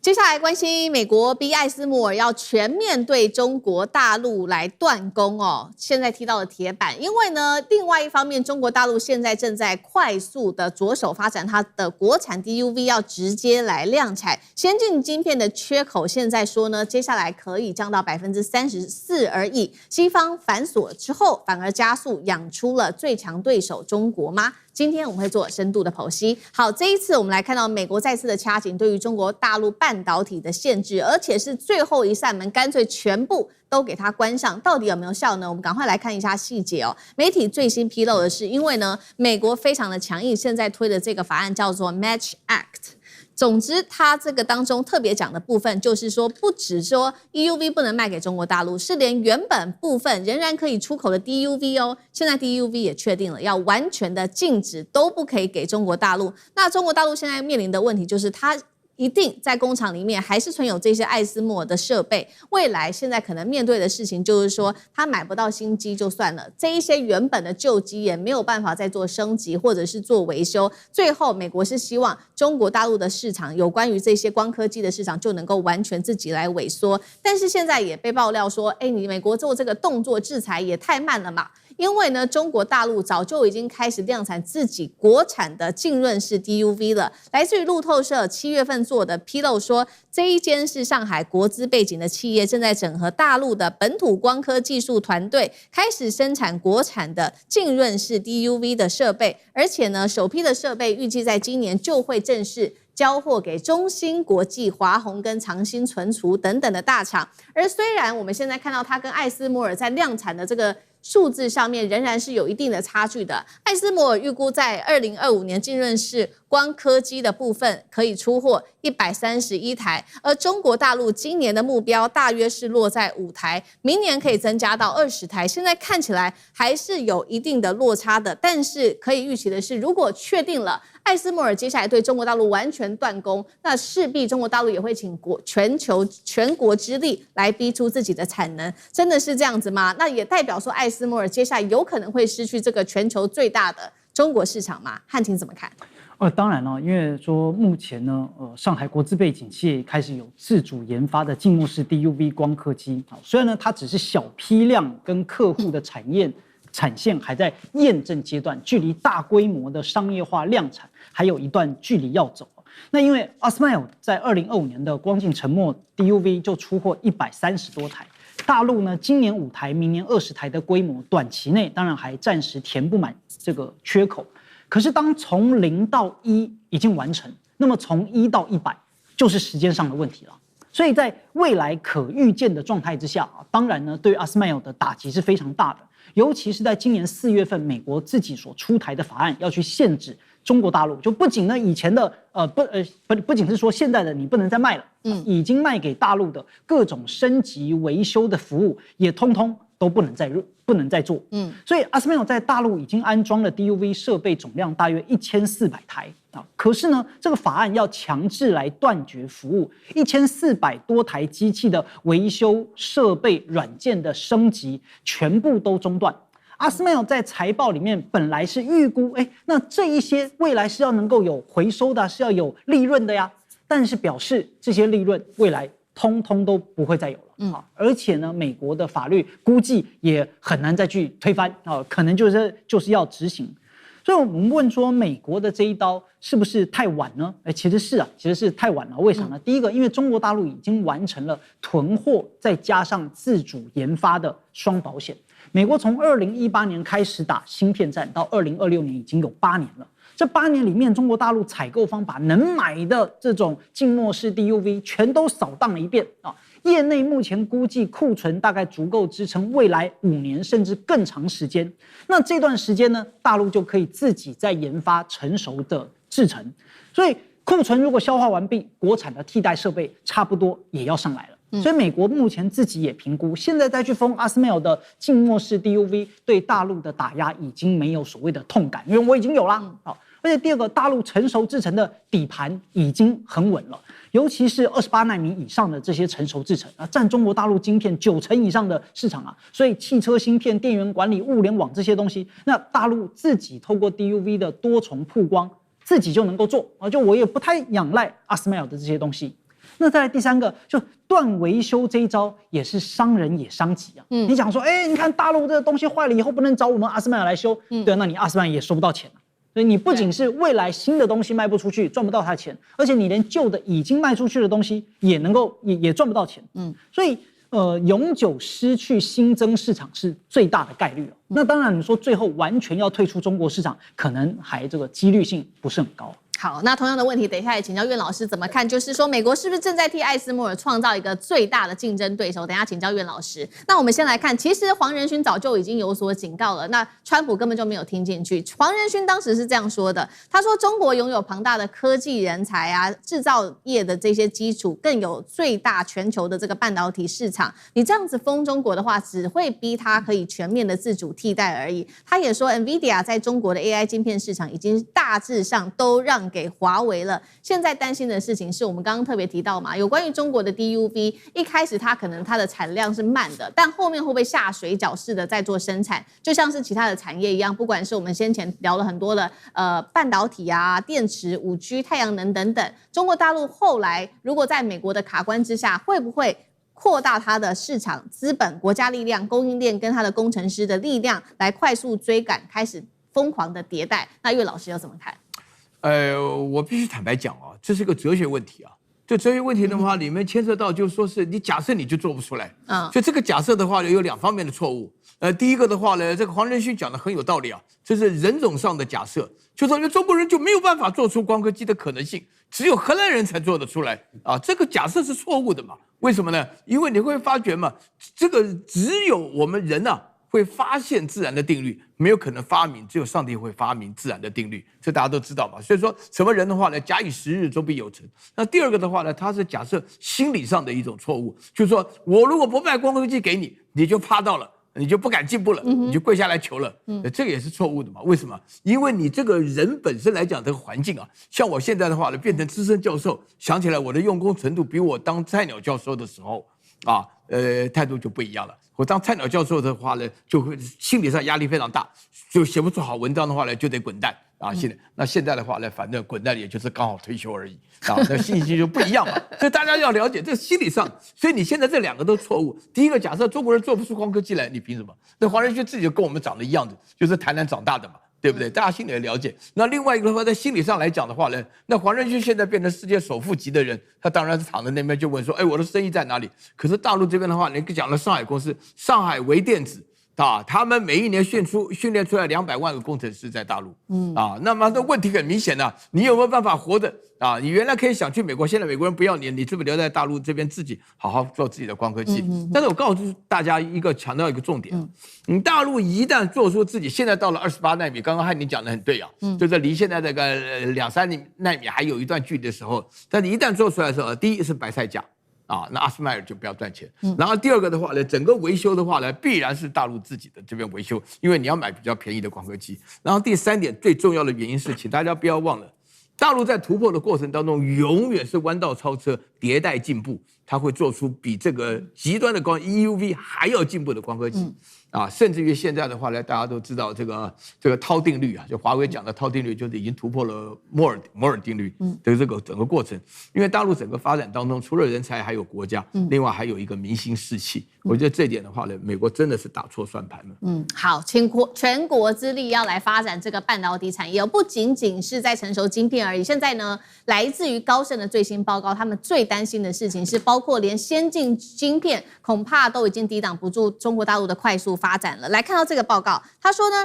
接下來關心美國逼艾斯摩爾要全面對中國大陸來斷供哦，現在踢到了鐵板。因為呢，另外一方面，中國大陸現在正在快速的着手發展它的國產 DUV， 要直接來量產。先進晶片的缺口，現在說呢，接下來可以降到34%而已。西方反鎖之後，反而加速養出了最強對手中國嗎？今天我們會做深度的剖析。好，這一次我們來看到美國再次的掐緊對於中國大陸半導體的限制，而且是最後一扇門，乾脆全部都給它關上，到底有沒有效呢？我們趕快來看一下細節哦。媒體最新披露的是，因為呢，美國非常的強硬，現在推的這個法案叫做 Match Act。總之，它這個當中特別講的部分，就是說，不只說 EUV 不能賣給中國大陸，是連原本部分仍然可以出口的 DUV 哦。現在 DUV 也確定了，要完全的禁止，都不可以給中國大陸。那中國大陸現在面臨的問題就是，它一定在工廠裡面還是存有這些艾斯摩爾的設備，未來現在可能面對的事情就是說，他買不到新機就算了，這一些原本的舊機也沒有辦法再做升級或者是做維修。最後，美國是希望中國大陸的市場有關於這些光刻機的市場就能夠完全自己來萎縮，但是現在也被爆料說，你美國做這個動作制裁也太慢了嘛。因為呢，中國大陸早就已經開始量產自己國產的浸潤式 DUV 了。來自於路透社7月份做的披露說，這一間是上海國資背景的企業，正在整合大陸的本土光刻技術團隊，開始生產國產的浸潤式 DUV 的設備。而且呢，首批的設備預計在今年就會正式交貨給中芯國際、華虹跟長興存儲等等的大廠。而雖然我們現在看到它跟艾斯摩爾在量產的這個數字上面仍然是有一定的差距的。艾斯摩爾預估在2025年浸潤式光刻機的部分可以出貨131台，而中國大陸今年的目標大約是落在5台，明年可以增加到20台。現在看起來還是有一定的落差的，但是可以預期的是，如果確定了艾斯摩爾接下來對中国大陸完全斷供，那勢必中國大陸也會請全國之力來逼出自己的產能。真的是這樣子嗎？那也代表說艾斯摩爾接下来有可能會失去這個全球最大的中國市場嗎？漢庭怎麼看？當然了，因為說目前呢，上海國資背景企業開始有自主研發的浸没式 DUV 光刻機。雖然呢，它只是小批量跟客戶的產線還在驗證階段，距離大規模的商業化量產還有一段距離要走。那因為 ASML 在2025年的光淨沉默 DUV 就出貨130多台，大陸呢今年5台，明年20台的規模，短期內当然還暫時填不滿這個缺口。可是當從0到1已經完成，那麼從1到100就是時間上的問題了。所以在未來可預見的狀態之下當然呢，對 ASML 的打擊是非常大的。尤其是在今年4月份，美國自己所出台的法案要去限制中國大陸，就不僅呢以前的不僅是說現在的你不能再賣了，已經賣給大陸的各種升級維修的服務也通通都不能再做。所以 ASML 在大陸已經安裝了 DUV 設備總量大約1400台啊。可是呢，這個法案要強制來斷絕服務，1400多台機器的維修設備軟件的升級全部都中斷。ASML 在財報裡面本來是預估，那這一些未來是要能夠有回收的，是要有利潤的呀，但是表示這些利潤未來通通都不會再有了。而且呢，美國的法律估計也很難再去推翻可能就是要執行。所以我們問說，美國的這一刀是不是太晚呢？其實是太晚了。為什麼呢？第一個，因為中國大陸已經完成了囤貨再加上自主研發的雙保險。美國從2018年開始打芯片戰，到2026年已經有8年了。這8年裡面，中國大陸採購方把能買的這種浸没式 DUV 全都掃蕩了一遍啊。業內目前估計庫存大概足夠支撐未來5年甚至更長時間。那這段時間呢，大陸就可以自己再研發成熟的製程。所以庫存如果消化完畢，國產的替代設備差不多也要上來了。所以美國目前自己也評估，現在再去封 ASML 的浸没式 DUV 對大陸的打壓已經沒有所謂的痛感，因為我已經有了。而且第二個，大陸成熟製程的底盤已經很穩了，尤其是28奈米以上的這些成熟製程佔中國大陸晶片90%以上的市場所以汽車芯片、電源管理、物聯網這些東西，那大陸自己透過 DUV 的多重曝光，自己就能夠做就我也不太仰賴 ASML 的這些東西。那再來第三個，就斷維修這一招也是傷人也傷己啊。你講說，你看大陸這個東西壞了以後不能找我們阿斯麥爾來修，對，那你阿斯麥爾也收不到錢啊。所以你不僅是未來新的東西賣不出去，賺不到它的錢，而且你連舊的已經賣出去的東西也賺不到錢。所以永久失去新增市場是最大的概率。那當然，你說最後完全要退出中國市場，可能還这個幾率性不是很高。好，那同樣的問題，等一下也請教苑老師怎麼看？就是說，美國是不是正在替艾斯摩爾創造一個最大的競爭對手？等一下請教苑老師。那我們先來看，其實黃仁勳早就已經有所警告了，那川普根本就沒有聽進去。黃仁勳當時是這樣說的，他說中國擁有龐大的科技人才啊，製造業的這些基礎，更有最大全球的這個半導體市場。你這樣子封中國的話，只會逼他可以全面的自主替代而已。他也說 ，NVIDIA 在中國的 AI 晶片市場已經大致上都讓給華為了。現在擔心的事情是我們剛剛特別提到嘛，有關於中國的 DUV， 一開始它可能它的產量是慢的，但後面會不會下水餃式的在做生產，就像是其他的產業一樣，不管是我們先前聊了很多的半導體啊、電池、5G、太陽能等等，中國大陸後來如果在美國的卡關之下，會不會擴大它的市場資本、國家力量、供應鏈跟它的工程師的力量，來快速追趕，開始瘋狂的迭代？那岳老師要怎麼看？我必須坦白講啊，這是個哲學問題啊。這哲學問題的話，裡面牽涉到就是說是你假設你就做不出來，所以這個假設的話有兩方面的錯誤。第一個的話呢，這個黃仁勳講的很有道理啊，這是人種上的假設，就說中國人就沒有辦法做出光刻機的可能性，只有荷蘭人才做得出來啊，這個假設是錯誤的嘛？為什麼呢？因為你會發覺嘛，這個只有我們人啊會發現自然的定律，沒有可能發明，只有上帝會發明自然的定律，這大家都知道嘛。所以說什麼人的話呢，假以時日，終必有成。那第二個的話呢，它是假設心理上的一種錯誤，就是說我如果不賣光刻機給你，你就趴到了，你就不敢進步了，你就跪下來求了，這個也是錯誤的嘛。為什麼？因為你這個人本身來講，這個環境啊，像我現在的話呢，變成資深教授，想起來我的用功程度比我當菜鳥教授的時候啊，態度就不一樣了。我當菜鳥教授的話呢，就會心理上壓力非常大，就寫不出好文章的話呢，就得滾蛋啊。現在的話呢，反正滾蛋也就是剛好退休而已啊，那心情就不一樣嘛。所以大家要了解，這心理上，所以你現在這兩個都錯誤。第一個，假設中國人做不出光刻機來，你憑什麼？那黃仁勳自己就跟我們長得一樣的，就是台南長大的嘛。對不對？大家心裡也了解。那另外一個的話，在心理上來講的話呢，那黃仁勳現在變成世界首富級的人，他當然是躺在那邊就問說：“我的生意在哪裡？”可是大陸這邊的話，你講了上海公司，上海微電子啊，他們每一年訓練出來200萬個工程師在大陸，那麼這問題很明顯啊，你有沒有辦法活着啊？你原來可以想去美國，現在美國人不要你，你是不是留在大陸這邊自己好好做自己的光刻機？但是我告訴大家強調一個重點，你大陸一旦做出自己，現在到了28奈米，剛剛漢寧講的很對啊，就是離現在這個2-3奈米還有一段距離的時候，但你一旦做出來的時候，第一是白菜價。那阿斯麥爾就不要賺錢。然後第二個的話呢，整個維修的話呢，必然是大陸自己的這邊維修，因為你要買比較便宜的光刻機。然後第三點最重要的原因是，請大家不要忘了，大陸在突破的過程當中，永遠是彎道超車、迭代進步，它會做出比這個極端的光 EUV 還要進步的光刻機。甚至於現在的話呢，大家都知道這個濤定律啊，就華為講的濤定律，就是已經突破了摩爾定律的這個整個過程。因為大陸整個發展當中，除了人才，還有國家，另外還有一個民心士氣。我覺得這一點的話呢，美國真的是打錯算盤了。好，全國之力要來發展這個半導體產業，不僅僅是在成熟晶片而已。現在呢，來自於高盛的最新報告，他們最擔心的事情是，包括連先進晶片恐怕都已經抵擋不住中國大陸的快速發展了。來看到這個報告，他說呢，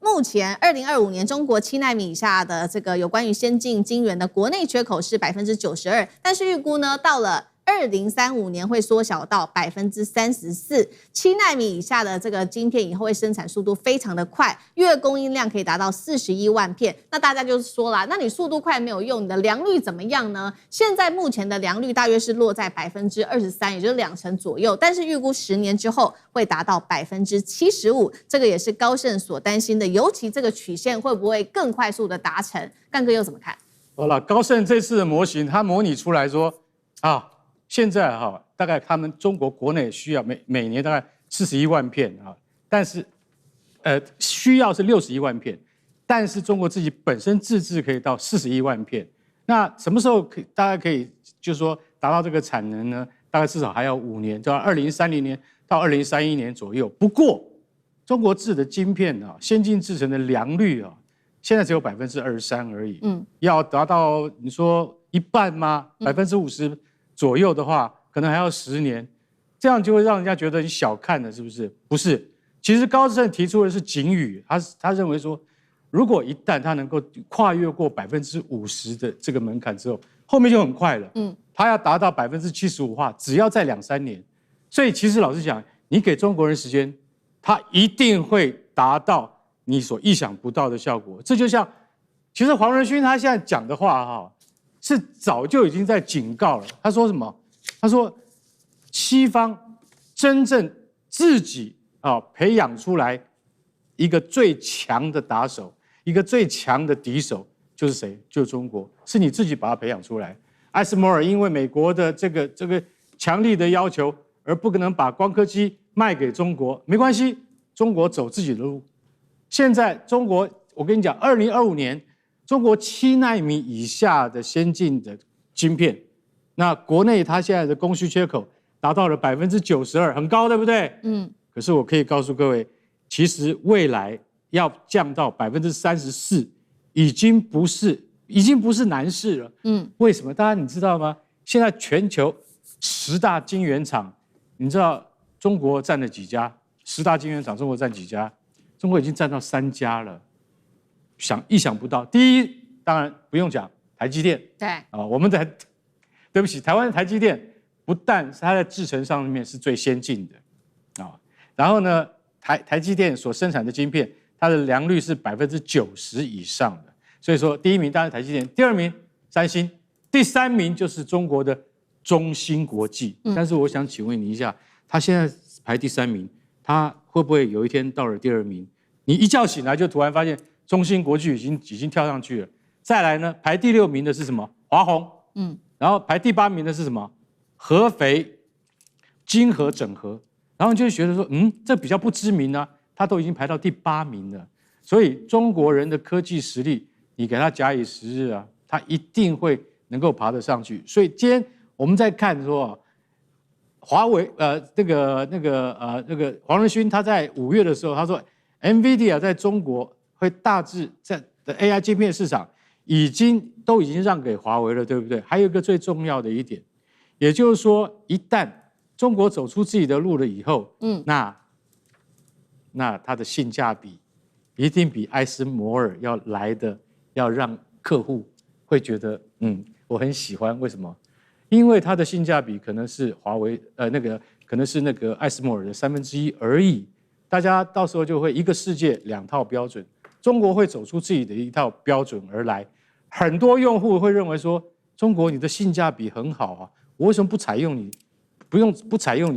目前2025年中國7奈米以下的這個有關於先進晶圓的國內缺口是92%，但是預估呢，到了2035年會縮小到34%，7奈米以下的這個晶片以後會生產速度非常的快，月供應量可以達到41萬片。那大家就說啦，那你速度快沒有用，你的良率怎麼樣呢？現在目前的良率大約是落在23%，也就是2成左右，但是預估10年之後會達到75%，這個也是高盛所擔心的，尤其這個曲線會不會更快速的達成？幹哥又怎麼看？好了，高盛這次的模型，它模擬出來說現在大概他们中國國內需要每年大概41萬片但是需要是61萬片，但是中國自己本身自製可以到41萬片。那什麼時候大家可以就是說達到這個產能呢，大概至少還要5年，就要2030年到2031年左右。不過，中國製的晶片啊，先進製程的良率啊，現在只有23%而已。要達到你說一半嗎？50%左右的話，可能還要10年，這樣就會讓人家覺得你小看了，是不是？不是，其實高志勝提出的是警語，他認為說，如果一旦他能夠跨越過50%的這個門檻之後，後面就很快了。他要達到75%的話，只要再2-3年。所以其實老實講，你給中國人時間，他一定會達到你所意想不到的效果。這就像，其實黃仁勳他現在講的話哈，是早就已經在警告了。他說什麼？他說，西方真正自己培養出來一個最強的打手，一個最強的敵手，就是誰？就是中國，是你自己把它培養出來。艾斯摩爾因為美國的這個強力的要求，而不可能把光刻機賣給中國，沒關係，中國走自己的路。現在中國，我跟你講，2025年，中國7奈米以下的先進的晶片，那國內它現在的供需缺口達到了92%，很高，對不對？可是我可以告訴各位，其實未來要降到34%，已經不是難事了。為什麼？大家你知道嗎？現在全球10大晶圓廠，你知道中國占了幾家？10大晶圓廠，中國占幾家？中國已經占到3家了，意想不到。第一，當然不用講，台積電。对我們對不起，台灣的台積電不但是它在製程上面是最先進的然後呢，台積電所生產的晶片，它的良率是90%以上的。所以說，第一名當然是台積電，第2名三星，第3名就是中國的中芯國際。但是我想請問你一下，他現在排第3名，他會不會有一天到了第2名？你一覺醒來就突然發現中芯國際已經跳上去了。再來呢，排第6名的是什麼？華虹。然後排第8名的是什麼？合肥晶核整合。然後你就會覺得說，這比較不知名啊，他都已經排到第8名了。所以中國人的科技實力，你給他假以時日啊，他一定會能夠爬得上去。所以今天我們在看說，華為黃仁勳他在5月的時候，他說 NVIDIA 在中國會大致在的 AI 晶片市場都已經讓給華為了，對不對？還有一個最重要的一點，也就是說，一旦中國走出自己的路了以後，那它的性價比一定比艾斯摩爾要讓客戶會覺得，我很喜歡。為什麼？因為它的性價比可能是華為可能是艾斯摩爾的1/3而已。大家到時候就會一個世界2套標準，中國會走出自己的一套標準而來。很多用戶會認為說，中國你的性價比很好啊，我為什麼不採用你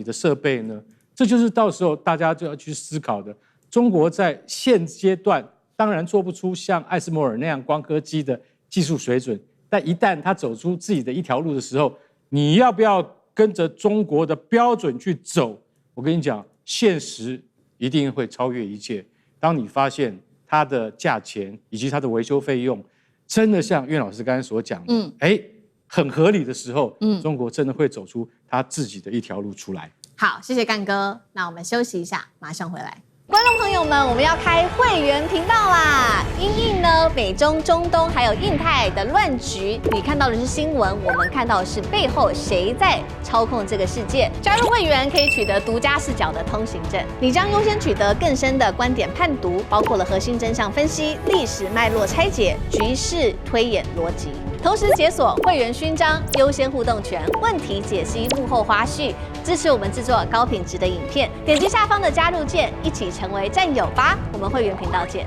的設備呢？這就是到時候大家就要去思考的。中國在現階段當然做不出像艾斯摩爾那樣光刻機的技術水準，但一旦他走出自己的一條路的時候，你要不要跟着中國的標準去走？我跟你講，現實一定會超越一切。當你發現它的價錢以及它的維修費用真的像苑老師剛才所講的，很合理的時候，中國真的會走出他自己的一條路出來。好，謝謝幹哥。那我們休息一下，馬上回來。觀眾朋友們，我們要開會員頻道啦！因應呢美中、中東還有印太的亂局，你看到的是新聞，我們看到的是背後誰在操控這個世界。加入會員可以取得獨家視角的通行證，你將優先取得更深的觀點判讀，包括了核心真相分析、歷史脈絡拆解、局勢推演邏輯。同時解鎖會員勳章、優先互動權、問題解析、幕後花絮，支持我們制作高品質的影片。點擊下方的加入鍵，一起成為戰友吧！我們會員頻道見。